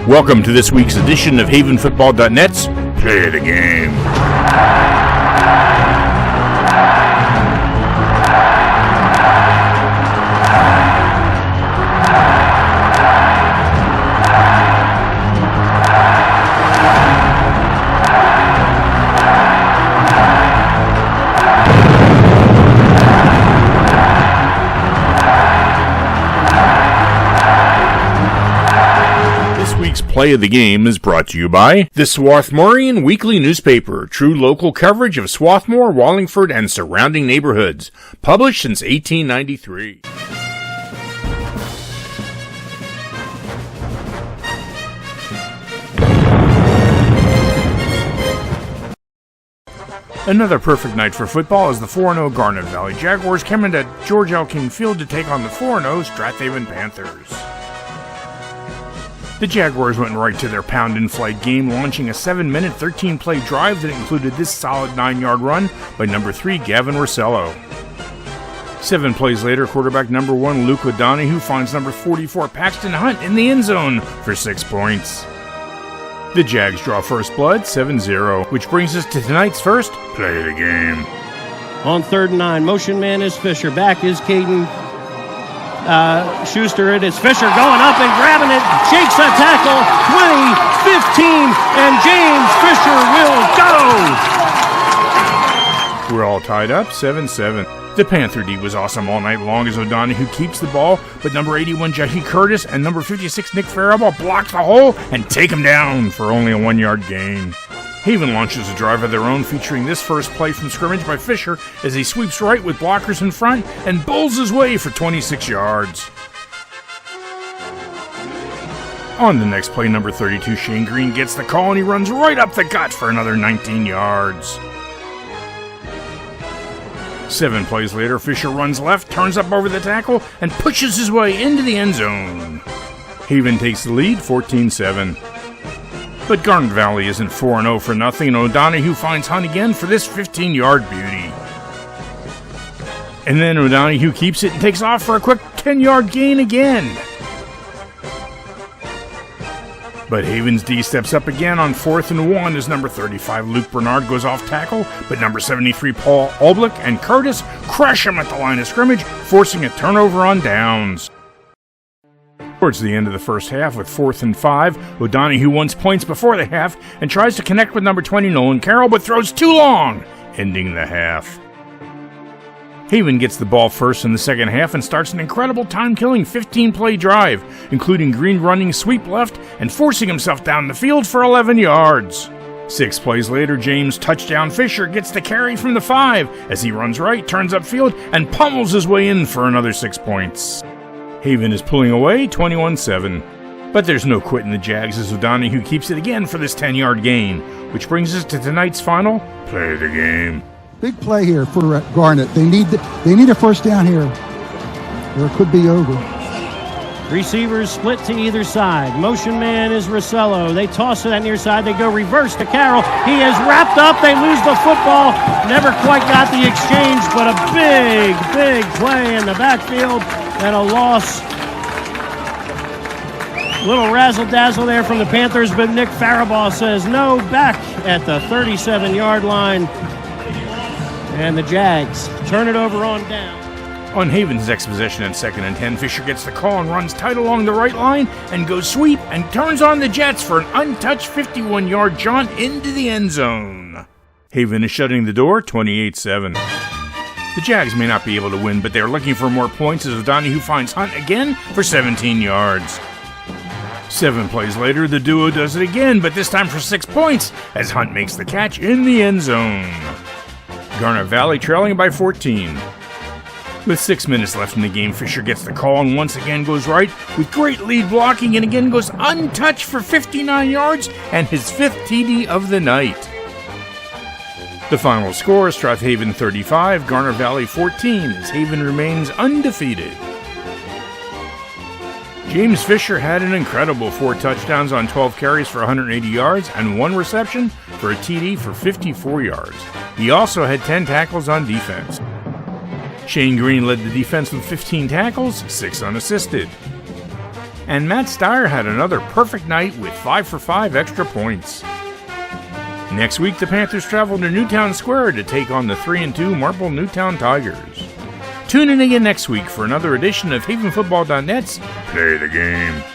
Welcome to this week's edition of HavenFootball.net's Play the Game. Play of the Game is brought to you by the Swarthmorean Weekly Newspaper, true local coverage of Swarthmore, Wallingford, and surrounding neighborhoods, published since 1893. Another perfect night for football as the 4-0 Garnet Valley Jaguars came into George L. King Field to take on the 4-0 Strath Haven Panthers. The Jaguars went right to their pound-and-flight game, launching a 7-minute, 13-play drive that included this solid 9-yard run by number 3, Gavin Rossello. 7 plays later, quarterback number 1, Luke O'Donoghue, finds number 44, Paxton Hunt, in the end zone for 6 points. The Jags draw first blood, 7-0, which brings us to tonight's first Play of the Game. On 3rd and 9, motion man is Fisher, back is Caden Schuster. It is Fisher going up and grabbing it, shakes a tackle, 20, 15, and James Fisher will go! We're all tied up, 7-7. The Panther D was awesome all night long as O'Donoghue keeps the ball, but number 81 Jackie Curtis and number 56 Nick Faribault block the hole and take him down for only a 1-yard gain. Haven launches a drive of their own, featuring this first play from scrimmage by Fisher as he sweeps right with blockers in front and bowls his way for 26 yards. On the next play, number 32 Shane Green gets the call and he runs right up the gut for another 19 yards. 7 plays later, Fisher runs left, turns up over the tackle, and pushes his way into the end zone. Haven takes the lead, 14-7. But Garnet Valley isn't 4-0 for nothing, and O'Donoghue finds Hunt again for this 15-yard beauty. And then O'Donoghue keeps it and takes off for a quick 10-yard gain again. But Haven's D steps up again on 4th and 1 as number 35 Luke Bernard goes off tackle, but number 73 Paul Olblick and Curtis crush him at the line of scrimmage, forcing a turnover on downs. Towards the end of the first half, with 4th and 5, O'Donoghue wants points before the half and tries to connect with number 20 Nolan Carroll, but throws too long, ending the half. Haven gets the ball first in the second half and starts an incredible time-killing 15-play drive, including Green running sweep left and forcing himself down the field for 11 yards. 6 plays later, James Touchdown Fisher gets the carry from the 5 as he runs right, turns upfield, and pummels his way in for another 6 points. Haven is pulling away, 21-7. But there's no quitting the Jags as O'Donoghue keeps it again for this 10-yard gain, which brings us to tonight's final Play of the Game. Big play here for Garnet. They need a first down here, or it could be over. Receivers split to either side. Motion man is Rossello. They toss it that near side. They go reverse to Carroll. He is wrapped up. They lose the football. Never quite got the exchange, but a big play in the backfield and a loss. Little razzle-dazzle there from the Panthers, but Nick Faribault says no, back at the 37-yard line. And the Jags turn it over on down. On Haven's next possession and 2nd and 10, Fisher gets the call and runs tight along the right line and goes sweep and turns on the Jets for an untouched 51-yard jaunt into the end zone. Haven is shutting the door, 28-7. The Jags may not be able to win, but they're looking for more points as O'Donoghue finds Hunt again for 17 yards. 7 plays later, the duo does it again, but this time for 6 points as Hunt makes the catch in the end zone. Garnet Valley trailing by 14. With 6 minutes left in the game, Fisher gets the call and once again goes right with great lead blocking and again goes untouched for 59 yards and his 5th TD of the night. The final score is Strath Haven 35, Garnet Valley 14, as Haven remains undefeated. James Fisher had an incredible 4 touchdowns on 12 carries for 180 yards and 1 reception for a TD for 54 yards. He also had 10 tackles on defense. Shane Green led the defense with 15 tackles, 6 unassisted. and Matt Steyer had another perfect night with 5 for 5 extra points. Next week, the Panthers travel to Newtown Square to take on the 3-2 Marple Newtown Tigers. Tune in again next week for another edition of HavenFootball.net's Play the Game.